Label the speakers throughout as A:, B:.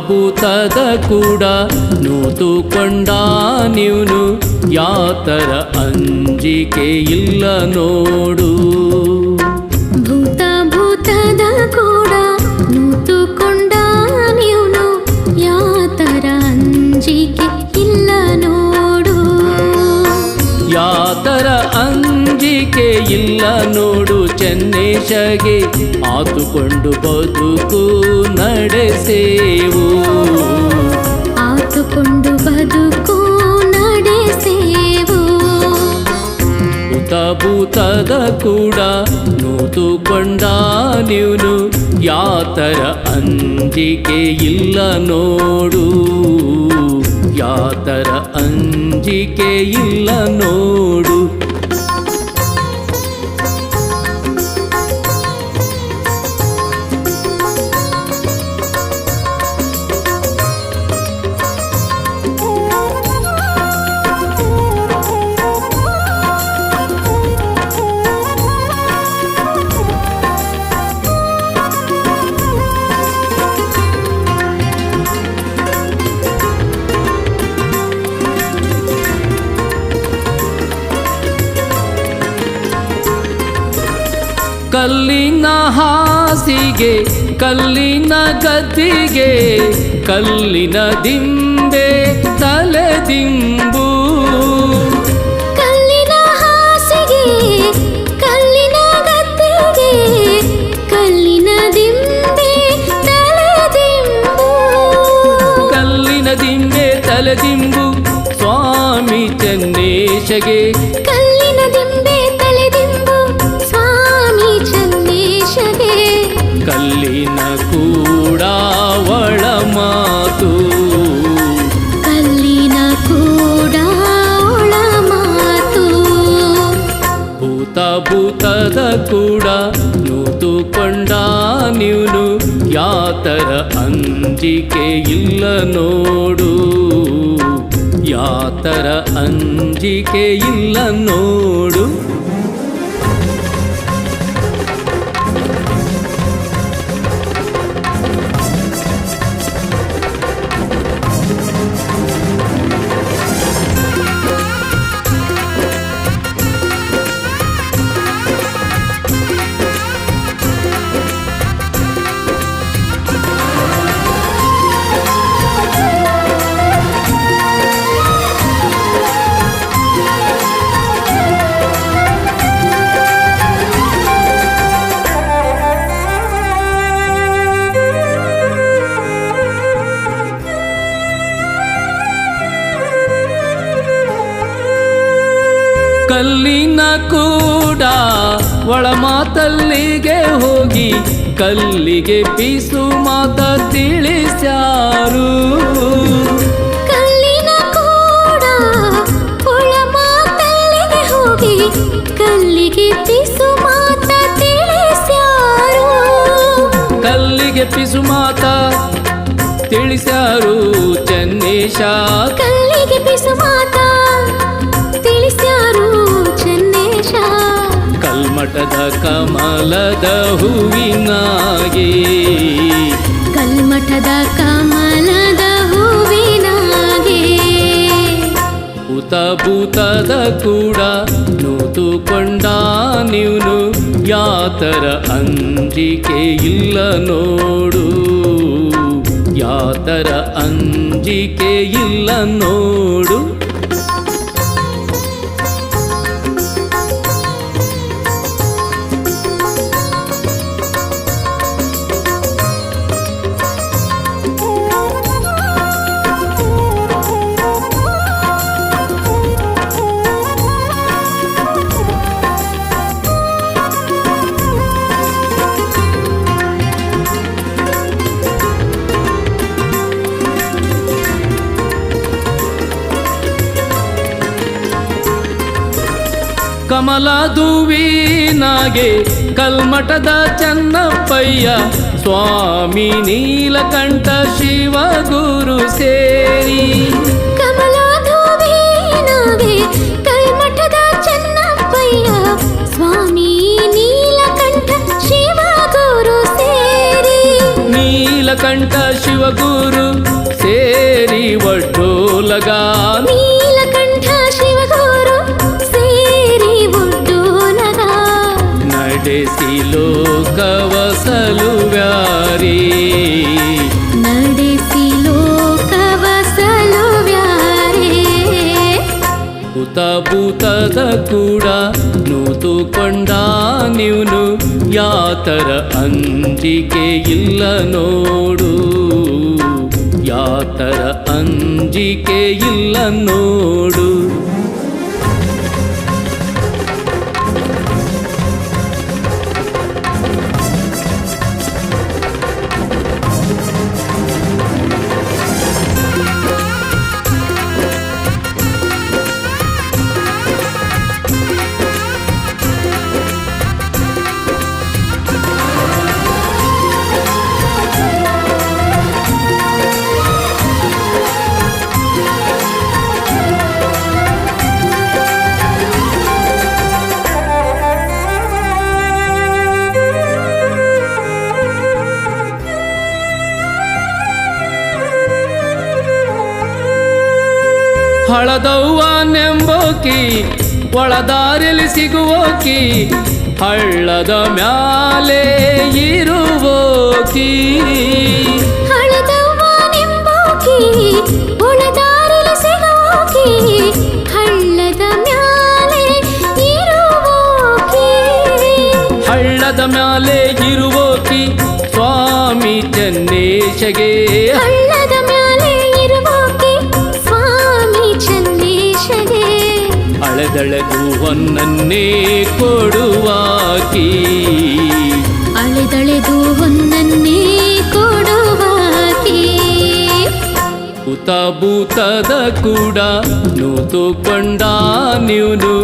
A: ಭೂತದ ಕೂಡ ನೂತುಕೊಂಡ ನೀನು ಯಾತರ ಅಂಜಿಕೆ ಇಲ್ಲ ನೋಡು.
B: ಭೂತದ ಕೂಡ ನೂತುಕೊಂಡ ನೀನು ಯಾತರ ಅಂಜಿಕೆ ಇಲ್ಲ ನೋಡು.
A: ಯಾತರ ಅಂಜಿಕೆ ಇಲ್ಲ ನೋಡು. ಚೆನ್ನೇಶಗೆ ಆತುಕೊಂಡು ಬದುಕು ನಡೆಸೇವು.
B: ಆತುಕೊಂಡು ಬದುಕು ನಡೆಸೇವು.
A: ಭೂತದ ಕೂಡ ನೂತುಕೊಂಡ ನೀನು ಯಾತರ ಅಂಜಿಕೆ ಇಲ್ಲ ನೋಡು. ಯಾತರ ಅಂಜಿಕೆ ಇಲ್ಲ ನೋಡು. ಕಲ್ಲಿನ ಹಾಸಿಗೆ ಕಲ್ಲಿನ ಗದ್ದಿಗೆ ಕಲ್ಲಿನ ದಿಂಬೆ ತಲೆದಿಂಬು.
B: ಕಲ್ಲಿನ ಹಾಸಿಗೆ ಕಲ್ಲಿನ ಗದ್ದಿಗೆ ಕಲ್ಲಿನ ದಿಂಬೆ ತಲೆದಿಂಬು.
A: ಕಲ್ಲಿನ ದಿಂಬೆ ತಲೆದಿಂಬು ಸ್ವಾಮಿ ಚೆನ್ನೇಶಗೆ.
B: ಕಲ್ಲಿನ ದಿಂಬೆ ತಲೆದಿಂಬು ಸ್ವಾಮಿ ಚೆನ್ನೇಶಗೆ.
A: ಕಲ್ಲಿನ ಕೂಡ ಒಳ ಮಾತು.
B: ಕಲ್ಲಿನ ಕೂಡ ಒಳ ಮಾತು.
A: ಭೂತದ ಕೂಡ ನೂತುಕೊಂಡ ನೀನು ಯಾತರ ಅಂಜಿಕೆ ಇಲ್ಲ ನೋಡು. ಯಾತರ ಅಂಜಿಕೆ ಇಲ್ಲ ನೋಡು. ಕಲ್ಲಿನ ಕೂಡ ಒಳ ಮಾತಲ್ಲಿಗೆ ಹೋಗಿ ಕಲ್ಲಿಗೆ ಪೀಸು ಮಾತ ತಿಳಿಸ್ಯಾರು.
B: ಕಲ್ಲಿನ ಕೂಡ ಒಳ ಮಾತಲ್ಲಿಗೆ ಹೋಗಿ ಕಲ್ಲಿಗೆ ಪಿಸು ಮಾತ ತಿಳಿಸ್ಯಾರು.
A: ಕಲ್ಲಿಗೆ ಪಿಸು ಮಾತ ತಿಳಿಸ್ಯಾರು ಚೆನ್ನೇಶ.
B: ಕಲ್ಲಿಗೆ ಪಿಸು ಮಾತ ತಿಳಿಸ್ಯಾರು ಚೆನ್ನೇಶ.
A: ಕಲ್ಮಠದ ಕಮಲದ ಹೂವಿನಾಗೆ.
B: ಕಲ್ಮಠದ ಕಮಲದ ಹೂವಿನಾಗೆ.
A: ಭೂತದ ಕೂಡ ನೂತುಕೊಂಡ ನೀನು ಯಾತರ ಅಂಜಿಕೆ ಇಲ್ಲ ನೋಡು. ಯಾತರ ಅಂಜಿಕೆ ಇಲ್ಲ ನೋಡು. ಕಮಲದುವಿನಾಗೆ ಕಲ್ಮಠದ ಚನ್ನಪ್ಪಯ್ಯ ಸ್ವಾಮಿ ನೀಲಕಂಠ ಶಿವಗುರು ಸೇರಿ
B: ಕಮಲಾಧುವಿನಾಗೆ ಕಲ್ಮಠದ ಚೆನ್ನಪ್ಪಯ್ಯ ಸ್ವಾಮಿ ನೀಲಕಂಠ ಶಿವಗುರು ಸೇರಿ
A: ನೀಲಕಂಠ ಶಿವಗುರು ಸೇರಿ ಒಡ್ಡೋಲಗ
B: ನೀಲಕಂಠ ಶಿವಗುರು ಸೇರಿ ಒಡ್ಡೋಲಗ
A: ನಡೆಸಿ ಲೋಕವಸಲುವ್ಯಾರಿ
B: ನಡೆಸಿ ಲೋಕವಸಲುವ್ಯಾರೇ
A: ಭೂತದ ಕೂಡ ನೂತುಕೊಂಡ ನೀವ್ನು ಯಾತರ ಅಂಜಿಕೆ ಇಲ್ಲ ನೋಡು ಯಾತರ ಅಂಜಿಕೆ ಇಲ್ಲ ನೋಡು ಹಳದವ್ವ ನೆಂಬೋಕಿ ಒಳದಾರಿಲಿ ಸಿಗುವೋಕಿ ಹಳ್ಳದ ಮ್ಯಾಲೆ ಇರುವೋಕಿ
B: ಹಳದವ್ವ ನೆಂಬೋಕಿ ಒಳದಾರಿಲಿ ಸಿಗೋಕಿ ಹಳ್ಳದ ಮ್ಯಾಲೆ ಇರುವೋಕಿ
A: ಹಳ್ಳದ ಮ್ಯಾಲೆ ಇರುವೋಕಿ ಸ್ವಾಮಿ ಚೆನ್ನೇಶಗೆ
B: ಹಳ್ಳದ ಮ್ಯಾಲೆ ಇರುವೋಕಿ ಸ್ವಾಮಿ ಚೆನ್ನೇಶಗೆ
A: ಅಳೆದಳೆದು ಹೊನ್ನನ್ನೇ ಕೊಡುವಾಕಿ
B: ಅಳೆದಳೆದು ಹೊನ್ನನ್ನೇ ಕೊಡುವಾಕಿ
A: ಭೂತದ ಕೂಡ ನೂತುಕೊಂಡ ನೀವ್ನು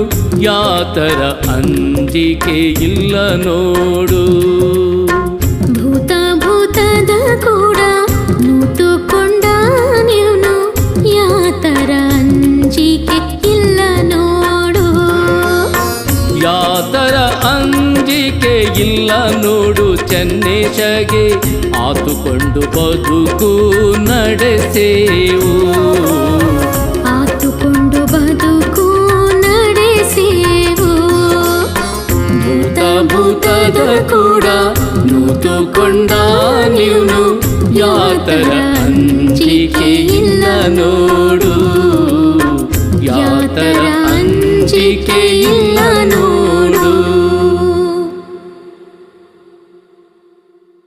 A: ಯಾತರ ಅಂಜಿಕೆ ಇಲ್ಲ ನೋಡು
B: ಭೂತದ ಕೂಡ ನೂತುಕೊಂಡ ನೀವ್ನು ಯಾತರ ಅಂಜಿಕೆ ಇಲ್ಲ ನೋಡು
A: ಯಾತರ ಅಂಜಿಕೆ ಇಲ್ಲ ನೋಡು ಚೆನ್ನೇಶಗೆ ಆತುಕೊಂಡು ಬದುಕು ನಡೆಸೇವು
B: ಆತುಕೊಂಡು ಬದುಕು ನಡೆಸೇವು
A: ಭೂತದ ಕೂಡ ನೂತುಕೊಂಡ ನೀವ್ನು ಯಾತರ ಅಂಜಿಕೆ ಇಲ್ಲ ನೋಡು ಯಾತರ ಅಂಜಿಕೆ ಇಲ್ಲ